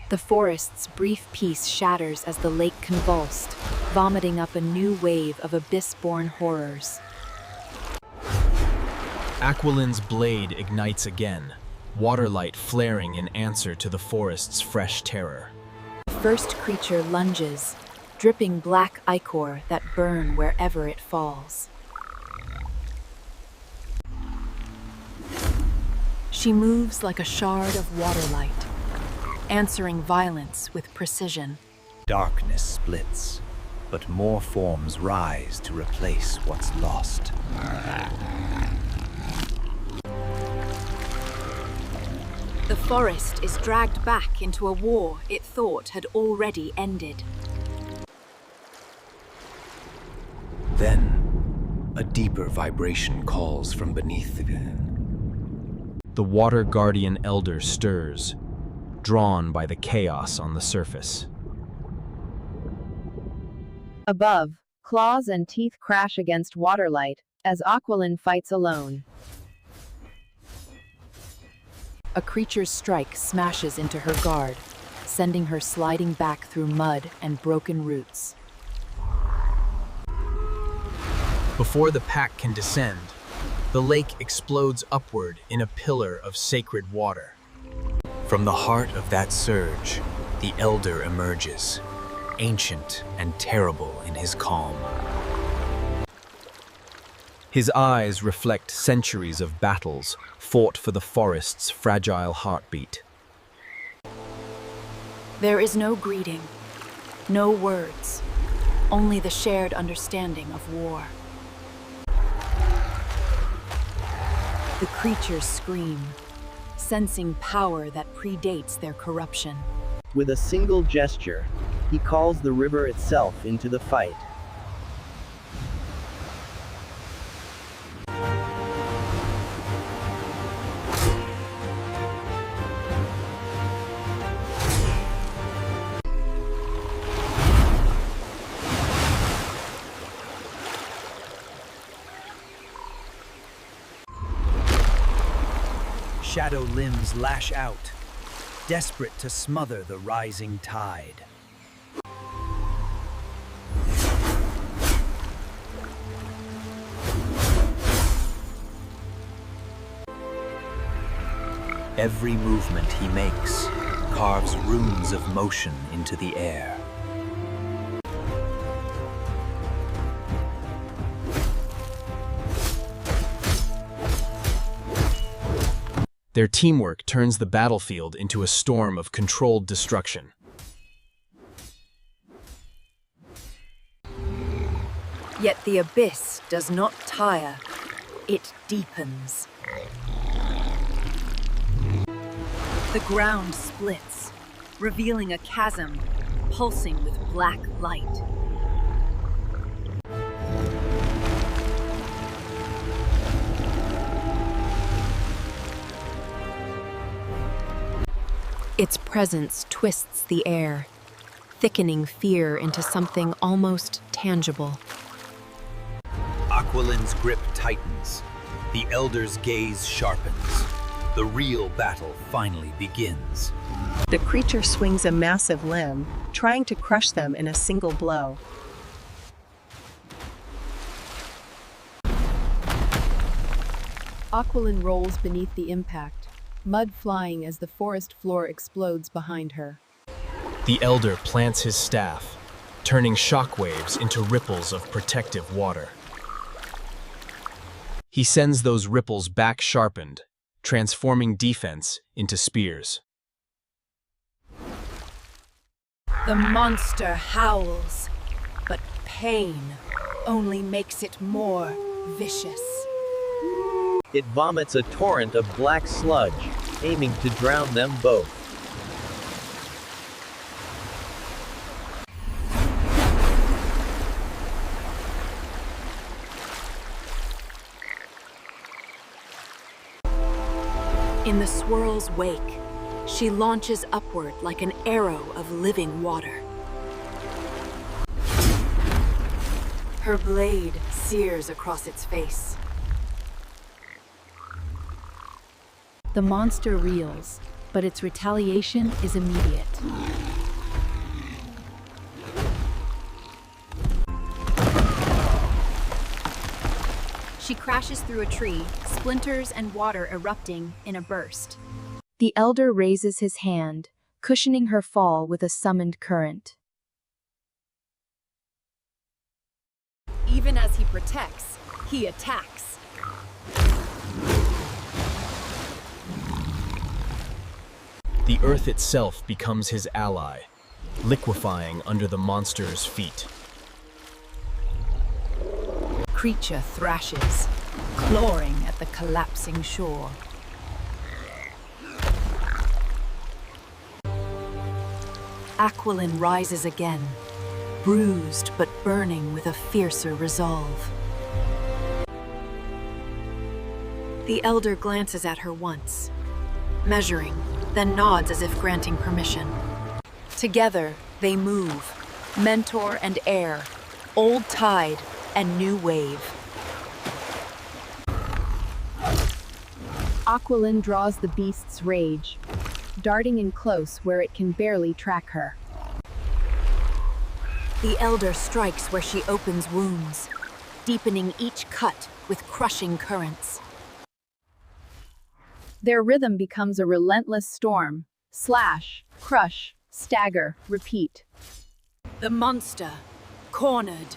The forest's brief peace shatters as the lake convulsed, vomiting up a new wave of abyss-born horrors. Aqualin's blade ignites again, waterlight flaring in answer to the forest's fresh terror. The first creature lunges, dripping black ichor that burn wherever it falls. She moves like a shard of waterlight, answering violence with precision. Darkness splits, but more forms rise to replace what's lost. The forest is dragged back into a war it thought had already ended. Then, a deeper vibration calls from beneath the... The Water Guardian Elder stirs, drawn by the chaos on the surface. Above, claws and teeth crash against waterlight as Aqualin fights alone. A creature's strike smashes into her guard, sending her sliding back through mud and broken roots. Before the pack can descend, the lake explodes upward in a pillar of sacred water. From the heart of that surge, the Elder emerges, ancient and terrible in his calm. His eyes reflect centuries of battles fought for the forest's fragile heartbeat. There is no greeting, no words, only the shared understanding of war. The creatures scream, sensing power that predates their corruption. With a single gesture, he calls the river itself into the fight. Shadow limbs lash out, desperate to smother the rising tide. Every movement he makes carves runes of motion into the air. Their teamwork turns the battlefield into a storm of controlled destruction. Yet the abyss does not tire, it deepens. The ground splits, revealing a chasm pulsing with black light. Its presence twists the air, thickening fear into something almost tangible. Aqualin's grip tightens. The Elder's gaze sharpens. The real battle finally begins. The creature swings a massive limb, trying to crush them in a single blow. Aqualin rolls beneath the impact, mud flying as the forest floor explodes behind her. The Elder plants his staff, turning shockwaves into ripples of protective water. He sends those ripples back sharpened, transforming defense into spears. The monster howls, but pain only makes it more vicious. It vomits a torrent of black sludge, aiming to drown them both. In the swirl's wake, she launches upward like an arrow of living water. Her blade sears across its face. The monster reels, but its retaliation is immediate. She crashes through a tree, splinters and water erupting in a burst. The elder raises his hand, cushioning her fall with a summoned current. Even as he protects, he attacks. The earth itself becomes his ally, liquefying under the monster's feet. Creature thrashes, clawing at the collapsing shore. Aquilin rises again, bruised but burning with a fiercer resolve. The elder glances at her once, measuring, then nods as if granting permission. Together, they move, mentor and heir, old tide and new wave. Aquilin draws the beast's rage, darting in close where it can barely track her. The elder strikes where she opens wounds, deepening each cut with crushing currents. Their rhythm becomes a relentless storm. Slash, crush, stagger, repeat. The monster, cornered,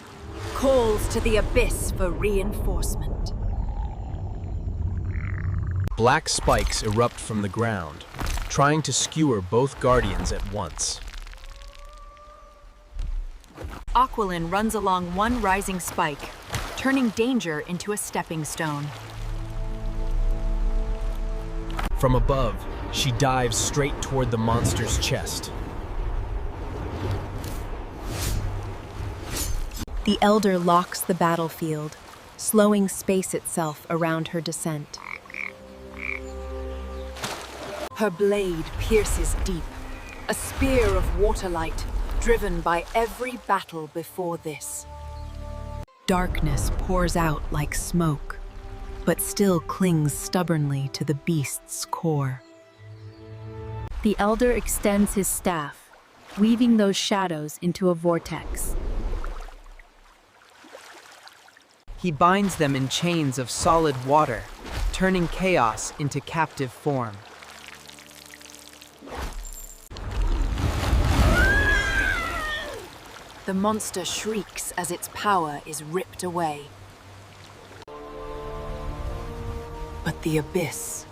calls to the abyss for reinforcement. Black spikes erupt from the ground, trying to skewer both guardians at once. Aquilin runs along one rising spike, turning danger into a stepping stone. From above, she dives straight toward the monster's chest. The elder locks the battlefield, slowing space itself around her descent. Her blade pierces deep, a spear of waterlight driven by every battle before this. Darkness pours out like smoke, but still clings stubbornly to the beast's core. The elder extends his staff, weaving those shadows into a vortex. He binds them in chains of solid water, turning chaos into captive form. The monster shrieks as its power is ripped away. But the abyss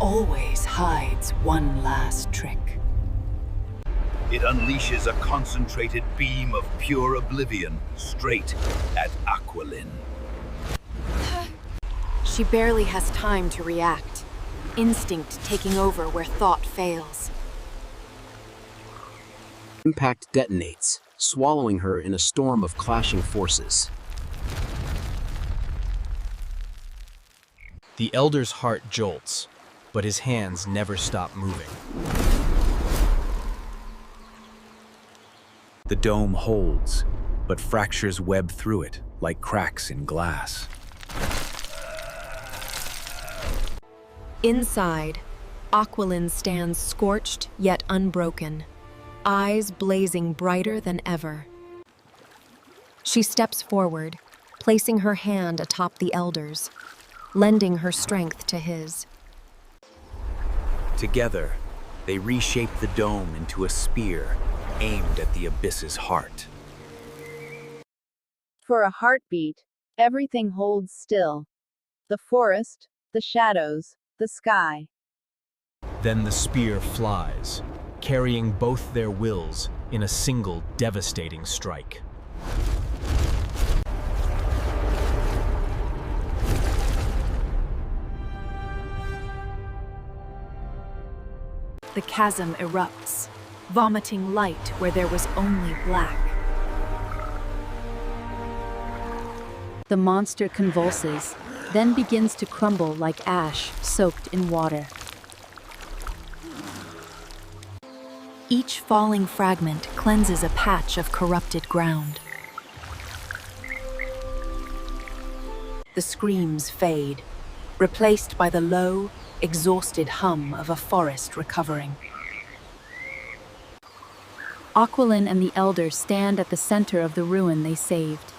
always hides one last trick. It unleashes a concentrated beam of pure oblivion straight at Aquilin. She barely has time to react, instinct taking over where thought fails. Impact detonates, swallowing her in a storm of clashing forces. The elder's heart jolts, but his hands never stop moving. The dome holds, but fractures web through it like cracks in glass. Inside, Aquilin stands scorched yet unbroken, eyes blazing brighter than ever. She steps forward, placing her hand atop the elder's, lending her strength to his. Together, they reshape the dome into a spear aimed at the abyss's heart. For a heartbeat, everything holds still. The forest, the shadows, the sky. Then the spear flies, carrying both their wills in a single devastating strike. The chasm erupts, vomiting light where there was only black. The monster convulses, then begins to crumble like ash soaked in water. Each falling fragment cleanses a patch of corrupted ground. The screams fade, replaced by the low, exhausted hum of a forest recovering. Aqualin and the Elder stand at the center of the ruin they saved.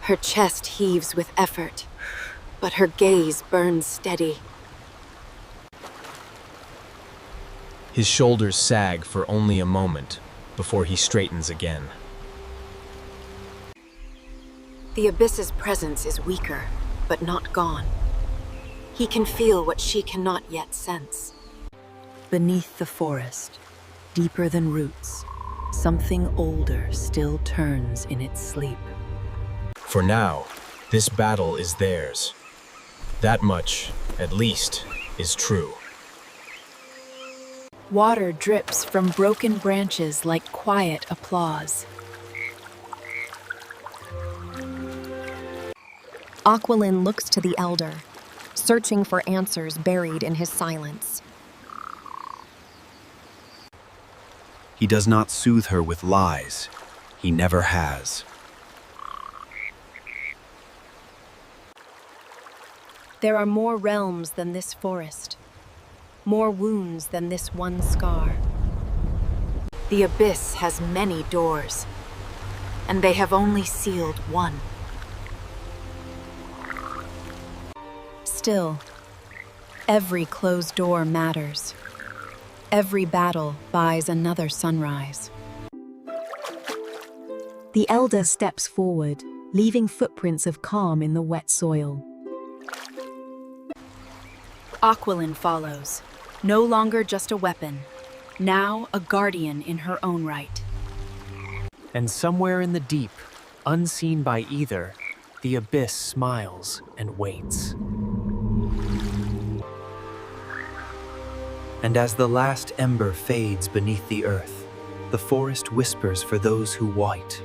Her chest heaves with effort, but her gaze burns steady. His shoulders sag for only a moment before he straightens again. The Abyss's presence is weaker, but not gone. He can feel what she cannot yet sense. Beneath the forest, deeper than roots, something older still turns in its sleep. For now, this battle is theirs. That much, at least, is true. Water drips from broken branches like quiet applause. Aqualin looks to the Elder, searching for answers buried in his silence. He does not soothe her with lies. He never has. There are more realms than this forest, more wounds than this one scar. The Abyss has many doors, and they have only sealed one. Still, every closed door matters. Every battle buys another sunrise. The Elder steps forward, leaving footprints of calm in the wet soil. Aqualin follows, no longer just a weapon, now a guardian in her own right. And somewhere in the deep, unseen by either, the Abyss smiles and waits. And as the last ember fades beneath the earth, the forest whispers for those who wait.